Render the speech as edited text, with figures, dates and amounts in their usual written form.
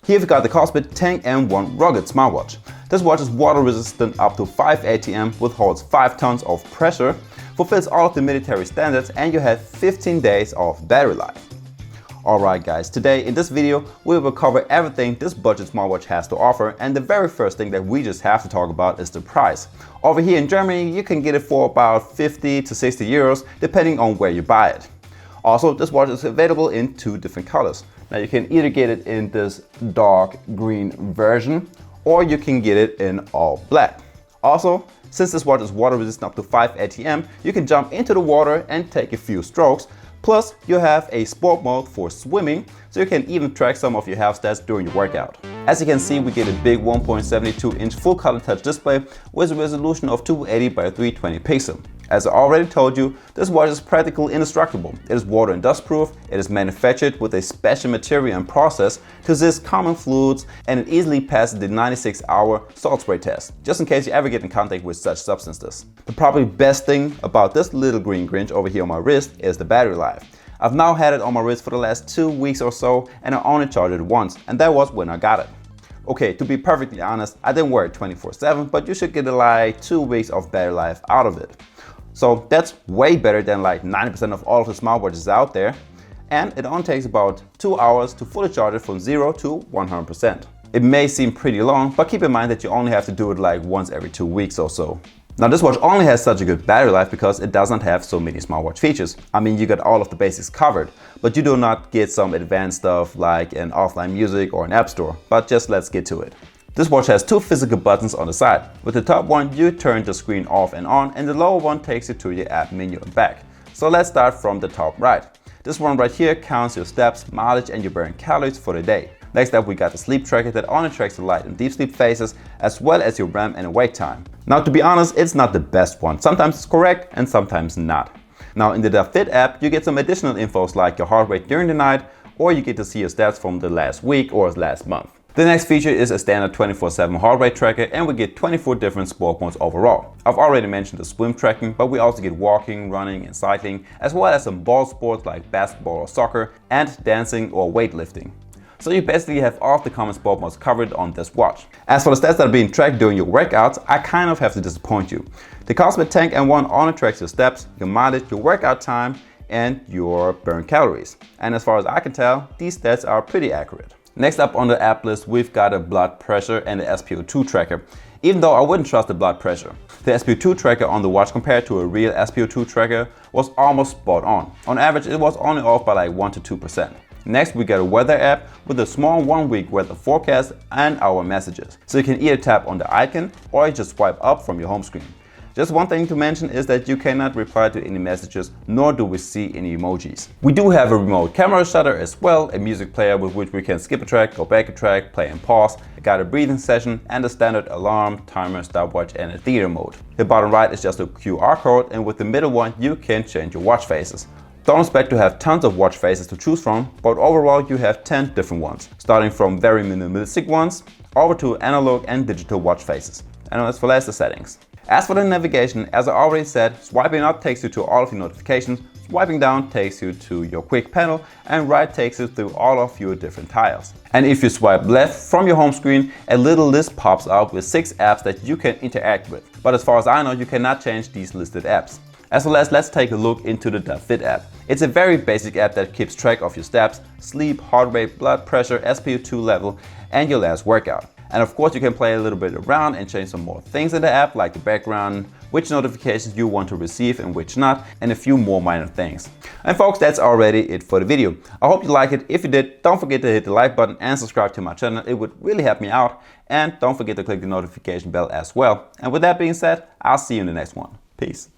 Here we've got the Kospet M1 rugged smartwatch. This watch is water resistant up to 5 ATM, withholds 5 tons of pressure, fulfills all of the military standards, and you have 15 days of battery life. Alright guys, today in this video we will cover everything this budget smartwatch has to offer, and the very first thing that we just have to talk about is the price. Over here in Germany you can get it for about 50 to 60 euros depending on where you buy it. Also, this watch is available in 2 different colors. Now you can either get it in this dark green version or you can get it in all black. Also, since this watch is water resistant up to 5 ATM, you can jump into the water and take a few strokes. Plus, you have a sport mode for swimming, so you can even track some of your health stats during your workout. As you can see, we get a big 1.72-inch full color touch display with a resolution of 280 by 320 pixel. As I already told you, this watch is practically indestructible. It is water and dust proof, it is manufactured with a special material and process to resist common fluids, and it easily passes the 96-hour salt spray test, just in case you ever get in contact with such substances. The probably best thing about this little green Grinch over here on my wrist is the battery life. I've now had it on my wrist for the last 2 weeks or so, and I only charged it once, and that was when I got it. Okay, to be perfectly honest, I didn't wear it 24/7, but you should get like 2 weeks of battery life out of it. So that's way better than like 90% of all of the smartwatches out there. And it only takes about 2 hours to fully charge it from 0 to 100%. It may seem pretty long, but keep in mind that you only have to do it like once every 2 weeks or so. Now this watch only has such a good battery life because it doesn't have so many smartwatch features. I mean, you got all of the basics covered, but you do not get some advanced stuff like an offline music or an app store. But just let's get to it. This watch has 2 physical buttons on the side. With the top one, you turn the screen off and on, and the lower one takes you to your app menu and back. So let's start from the top right. This one right here counts your steps, mileage, and your burned calories for the day. Next up, we got the sleep tracker that only tracks the light and deep sleep phases, as well as your REM and wake time. Now to be honest, it's not the best one. Sometimes it's correct and sometimes not. Now in the Fit app, you get some additional infos like your heart rate during the night, or you get to see your stats from the last week or last month. The next feature is a standard 24/7 heart rate tracker, and we get 24 different sport modes overall. I've already mentioned the swim tracking, but we also get walking, running, and cycling, as well as some ball sports like basketball or soccer, and dancing or weightlifting. So you basically have all of the common sport modes covered on this watch. As for the stats that are being tracked during your workouts, I kind of have to disappoint you. The Kospet M1 only tracks your steps, your mileage, your workout time, and your burned calories. And as far as I can tell, these stats are pretty accurate. Next up on the app list, we've got a blood pressure and the SpO2 tracker, even though I wouldn't trust the blood pressure. The SpO2 tracker on the watch compared to a real SpO2 tracker was almost spot on. On average, it was only off by like 1 to 2%. Next, we got a weather app with a small 1-week weather forecast and our messages. So you can either tap on the icon or just swipe up from your home screen. Just one thing to mention is that you cannot reply to any messages, nor do we see any emojis. We do have a remote camera shutter as well, a music player with which we can skip a track, go back a track, play and pause, a guided breathing session, and a standard alarm, timer, stopwatch, and a theater mode. The bottom right is just a QR code, and with the middle one you can change your watch faces. Don't expect to have tons of watch faces to choose from, but overall you have 10 different ones, starting from very minimalistic ones over to analog and digital watch faces. And as for the settings. As for the navigation, as I already said, swiping up takes you to all of your notifications, swiping down takes you to your quick panel, and right takes you through all of your different tiles. And if you swipe left from your home screen, a little list pops up with 6 apps that you can interact with. But as far as I know, you cannot change these listed apps. As well as, let's take a look into the Fit app. It's a very basic app that keeps track of your steps, sleep, heart rate, blood pressure, SpO2 level, and your last workout. And of course you can play a little bit around and change some more things in the app, like the background, which notifications you want to receive and which not, and a few more minor things. And folks, that's already it for the video. I hope you like it. If you did, don't forget to hit the like button and subscribe to my channel. It would really help me out. And don't forget to click the notification bell as well. And with that being said, I'll see you in the next one. Peace.